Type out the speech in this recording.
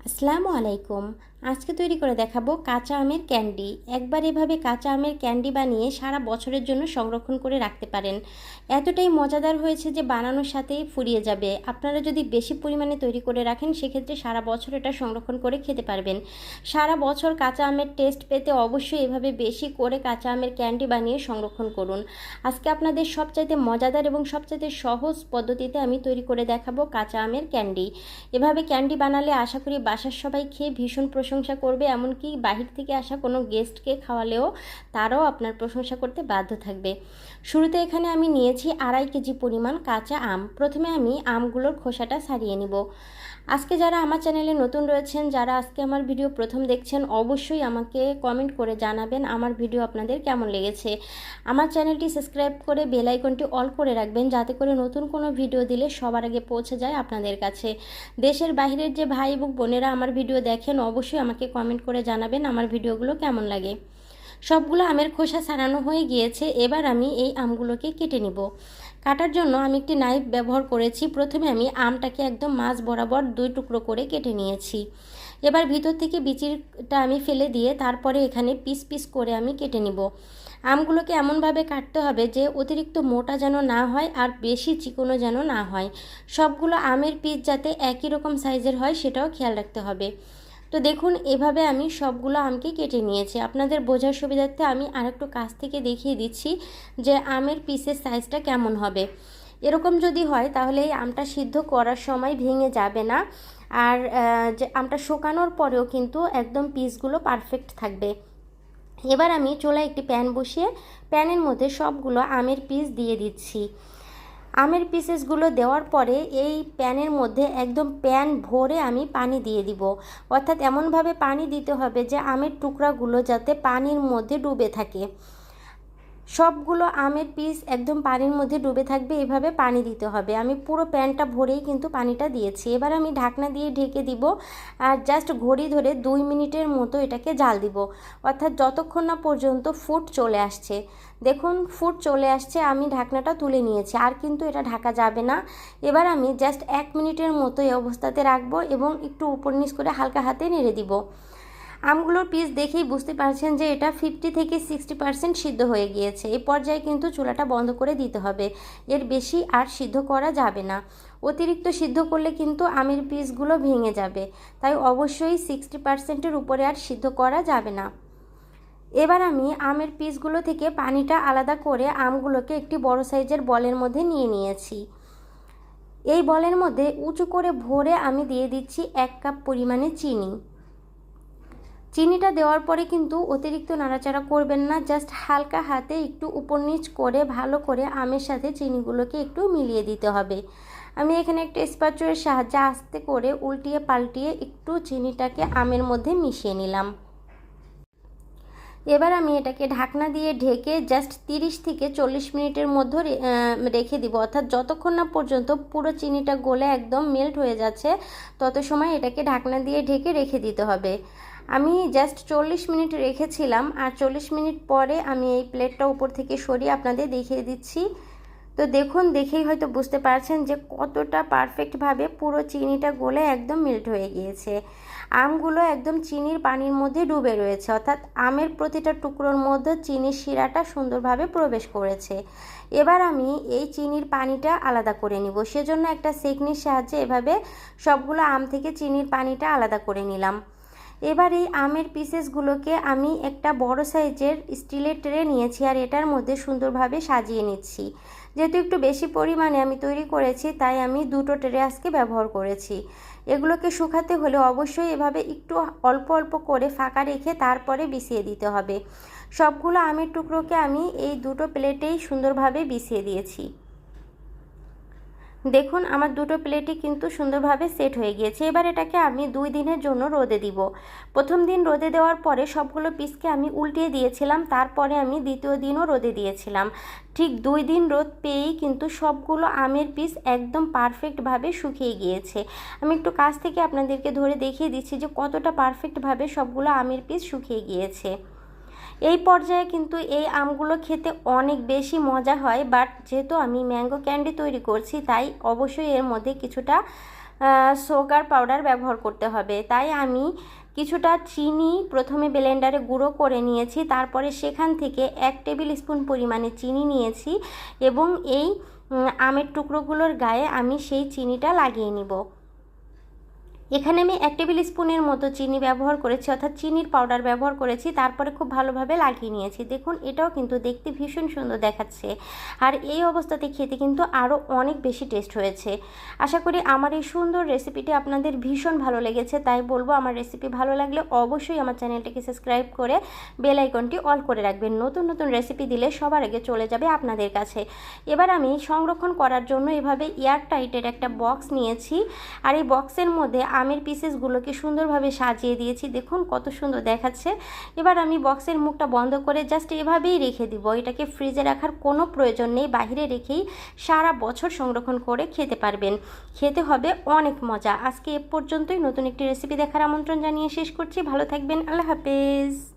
আসসালামু আলাইকুম। আজকে তৈরি করে দেখাবো কাঁচা আমের ক্যান্ডি। একবার এভাবে কাঁচা আমের ক্যান্ডি বানিয়ে সারা বছরের জন্য সংরক্ষণ করে রাখতে পারেন। এতটাই মজাদার হয়েছে যে বানানোর সাথেই ফুরিয়ে যাবে। আপনারা যদি বেশি পরিমাণে তৈরি করে রাখেন সেক্ষেত্রে সারা বছর এটা সংরক্ষণ করে খেতে পারবেন। সারা বছর কাঁচা আমের টেস্ট পেতে অবশ্যই এভাবে বেশি করে কাঁচা আমের ক্যান্ডি বানিয়ে সংরক্ষণ করুন। আজকে আপনাদের সবচাইতে মজাদার এবং সবচাইতে সহজ পদ্ধতিতে আমি তৈরি করে দেখাবো কাঁচা আমের ক্যান্ডি। এভাবে ক্যান্ডি বানালে আশা করি বাসার সবাই খেয়ে ভীষণ প্রশংসা করবে, এমনকি বাহির থেকে আসা কোনো গেস্টকে খাওয়ালেও তারাও আপনার প্রশংসা করতে বাধ্য থাকবে। শুরুতে এখানে আমি নিয়েছি 2.5 কেজি পরিমাণ কাঁচা আম। প্রথমে আমি আমগুলোর খোসাটা ছাড়িয়ে নিব। আজকে যারা আমার চ্যানেলে নতুন রয়েছেন, যারা আজকে আমার ভিডিও প্রথম দেখছেন, অবশ্যই আমাকে কমেন্ট করে জানাবেন আমার ভিডিও আপনাদের কেমন লেগেছে। আমার চ্যানেলটি সাবস্ক্রাইব করে বেল আইকনটি অল করে রাখবেন, যাতে করে নতুন কোনো ভিডিও দিলে সবার আগে পৌঁছে যায় আপনাদের কাছে। দেশের বাইরের যে ভাই এবং বোনেরা আমার ভিডিও দেখেন, অবশ্যই আমাকে কমেন্ট করে জানাবেন আমার ভিডিওগুলো কেমন লাগে। সবগুলো আমের খোসা ছাড়ানো হয়ে গিয়েছে। এবার আমি এই আমগুলোকে কেটে নিব। কাটার জন্য আমি একটি নাইফ ব্যবহার করেছি। প্রথমে আমি আমটাকে একদম মাঝ বরাবর 2 টুকরো করে কেটে নিয়েছি। এবার ভিতর থেকে বিচিটা আমি ফেলে দিয়ে তারপরে এখানে পিস পিস করে আমি কেটে নিব। আমগুলোকে এমনভাবে কাটতে হবে যে অতিরিক্ত মোটা যেন না হয় আর বেশি চিকনও যেন না হয়। সবগুলো আমের পিস যাতে একই রকম সাইজের হয় সেটাও খেয়াল রাখতে হবে। তো দেখুন, এভাবে আমি সবগুলো আমকে কেটে নিয়েছি। আপনাদের বোঝার সুবিধার্থে আমি আরেকটু কাছ থেকে দেখিয়ে দিচ্ছি যে আমের পিসের সাইজটা কেমন হবে। এরকম যদি হয় তাহলে এই আমটা সিদ্ধ করার সময় ভেঙে যাবে না, আর যে আমটা শুকানোর পরেও কিন্তু একদম পিসগুলো পারফেক্ট থাকবে। এবার আমি চুলায় একটি প্যান বসিয়ে প্যানের মধ্যে সবগুলো আমের পিস দিয়ে দিচ্ছি। আমের পিসেসগুলো দেওয়ার পরে এই প্যানের মধ্যে একদম প্যান ভরে আমি পানি দিয়ে দিব। অর্থাৎ এমনভাবে পানি দিতে হবে যে আমের টুকরাগুলো যাতে পানির মধ্যে ডুবে থাকে। সবগুলো আমের পিস একদম পানির মধ্যে ডুবে থাকবে, এভাবে পানি দিতে হবে। আমি পুরো প্যানটা ভরেই কিন্তু পানিটা দিয়েছি। এবার আমি ঢাকনা দিয়ে ঢেকে দিব আর জাস্ট ঘড়ি ধরে 2 মিনিটের মতো এটাকে জাল দিব। অর্থাৎ যতক্ষণ না পর্যন্ত ফুট চলে আসছে। দেখুন, ফুট চলে আসছে, আমি ঢাকনাটা তুলে নিয়েছি, আর কিন্তু এটা ঢাকা যাবে না। এবার আমি জাস্ট 1 মিনিটের মতো এই অবস্থাতে রাখবো এবং একটু উপর নিচ করে হালকা হাতে নেড়ে দিব। আমগুলোর পিস দেখেই বুঝতে পারছেন যে এটা 50 থেকে 60% সিদ্ধ হয়ে গিয়েছে। এই পর্যায়ে কিন্তু চুলাটা বন্ধ করে দিতে হবে। এর বেশি আর সিদ্ধ করা যাবে না। অতিরিক্ত সিদ্ধ করলে কিন্তু আমের পিসগুলো ভেঙে যাবে। তাই অবশ্যই 60%-এর উপরে আর সিদ্ধ করা যাবে না। এবার আমি আমের পিসগুলো থেকে পানিটা আলাদা করে আমগুলোকে একটি বড় সাইজের বলের মধ্যে নিয়ে নিয়েছি। এই বলের মধ্যে উঁচু করে ভরে আমি দিয়ে দিচ্ছি 1 কাপ পরিমাণে চিনি। চিনিটা দেওয়ার পরে কিন্তু অতিরিক্ত নাড়াচাড়া করবেন না, জাস্ট হালকা হাতে একটু উপর নিচ করে ভালো করে আমের সাথে চিনিগুলোকে একটু মিলিয়ে দিতে হবে। আমি এখানে একটা স্প্যাচুলার সাহায্যে আস্তে করে উল্টিয়ে পাল্টিয়ে একটু চিনিটাকে আমের মধ্যে মিশিয়ে নিলাম। এবার আমি এটাকে ঢাকনা দিয়ে ঢেকে জাস্ট 30 থেকে 40 মিনিটের মধ্যে রেখে দিব। অর্থাৎ যতক্ষণ না পর্যন্ত পুরো চিনিটা গলে একদম মেল্ট হয়ে যাচ্ছে তত সময় এটাকে ঢাকনা দিয়ে ঢেকে রেখে দিতে হবে। আমি জাস্ট 40 মিনিট রেখেছিলাম, আর 40 মিনিট পরে আমি এই প্লেটটা উপর থেকে সরিয়ে আপনাদের দেখিয়ে দিচ্ছি। তো দেখুন, দেখেই হয়তো বুঝতে পারছেন যে কতটা পারফেক্টভাবে পুরো চিনিটা গলে একদম মেল্ট হয়ে গিয়েছে। আমগুলো একদম চিনির পানির মধ্যে ডুবে রয়েছে, অর্থাৎ আমের প্রতিটা টুকরোর মধ্যে চিনির শিরাটা সুন্দরভাবে প্রবেশ করেছে। এবার আমি এই চিনির পানিটা আলাদা করে নিব। সেজন্য একটা সেকনির সাহায্যে এভাবে সবগুলো আম থেকে চিনির পানিটা আলাদা করে নিলাম। এবার এই আমের পিসেসগুলোকে আমি একটা বড় সাইজের স্টিলের ট্রে নিয়েছি, আর এটার মধ্যে সুন্দরভাবে সাজিয়ে নিচ্ছি। যেহেতু একটু বেশি পরিমাণে আমি তৈরি করেছি, তাই আমি 2টো ট্রে আজকে ব্যবহার করেছি। এগুলোকে শুকাতে হলে অবশ্যই এভাবে একটু অল্প অল্প করে ফাঁকা রেখে তারপরে বিছিয়ে দিতে হবে। সবগুলো আমের টুকরোকে আমি এই 2টো প্লেটেই সুন্দরভাবে বিছিয়ে দিয়েছি। দেখুন, আমার 2টো প্লেটই কিন্তু সুন্দরভাবে সেট হয়ে গিয়েছে। এবার এটাকে আমি 2 দিনের জন্য রোদে দিব। প্রথম দিন রোদে দেওয়ার পরে সবগুলো পিসকে আমি উল্টিয়ে দিয়েছিলাম, তারপরে আমি দ্বিতীয় দিনও রোদে দিয়েছিলাম। ঠিক 2 দিন রোদ পেয়েই কিন্তু সবগুলো আমের পিস একদম পারফেক্টভাবে শুকিয়ে গিয়েছে। আমি একটু কাছ থেকে আপনাদেরকে ধরে দেখিয়ে দিচ্ছি যে কতটা পারফেক্টভাবে সবগুলো আমের পিস শুকিয়ে গিয়েছে। এই পর্যায়ে কিন্তু এই আমগুলো খেতে অনেক বেশি মজা হয়, বাট যেহেতু আমি ম্যাঙ্গো ক্যান্ডি তৈরি করছি তাই অবশ্যই এর মধ্যে কিছুটা সুগার পাউডার ব্যবহার করতে হবে। তাই আমি কিছুটা চিনি প্রথমে ব্লেন্ডারে গুঁড়ো করে নিয়েছি, তারপরে সেখান থেকে 1 টেবিল স্পুন পরিমাণে চিনি নিয়েছি এবং এই আমের টুকরোগুলোর গায়ে আমি সেই চিনিটা লাগিয়ে নিব। এখানে আমি 1 টেবিল স্পুনের মতো চিনি ব্যবহার করেছি, অর্থাৎ চিনির পাউডার ব্যবহার করেছি, তারপরে খুব ভালোভাবে লাগিয়ে নিয়েছি। দেখুন এটাও কিন্তু দেখতে ভীষণ সুন্দর দেখাচ্ছে, আর এই অবস্থাতে খেতে কিন্তু আরও অনেক বেশি টেস্ট হয়েছে। আশা করি আমার এই সুন্দর রেসিপিটি আপনাদের ভীষণ ভালো লেগেছে। তাই বলবো আমার রেসিপি ভালো লাগলে অবশ্যই আমার চ্যানেলটিকে সাবস্ক্রাইব করে বেল আইকনটি অল করে রাখবেন। নতুন নতুন রেসিপি দিলে সবার আগে চলে যাবে আপনাদের কাছে। এবার আমি সংরক্ষণ করার জন্য এভাবে এয়ার টাইটের একটা বক্স নিয়েছি, আর এই বক্সের মধ্যে আমের পিসেসগুলোকে সুন্দরভাবে সাজিয়ে দিয়েছি। দেখুন কত সুন্দর দেখাচ্ছে। এবার আমি বক্সের মুখটা বন্ধ করে জাস্ট এভাবেই রেখে দিব। এটাকে ফ্রিজে রাখার কোনো প্রয়োজন নেই, বাইরে রেখেই সারা বছর সংরক্ষণ করে খেতে পারবেন। খেতে হবে অনেক মজা। আজকে এ পর্যন্তই। নতুন একটি রেসিপি দেখার আমন্ত্রণ জানিয়ে শেষ করছি। ভালো থাকবেন। আল্লাহ হাফেজ।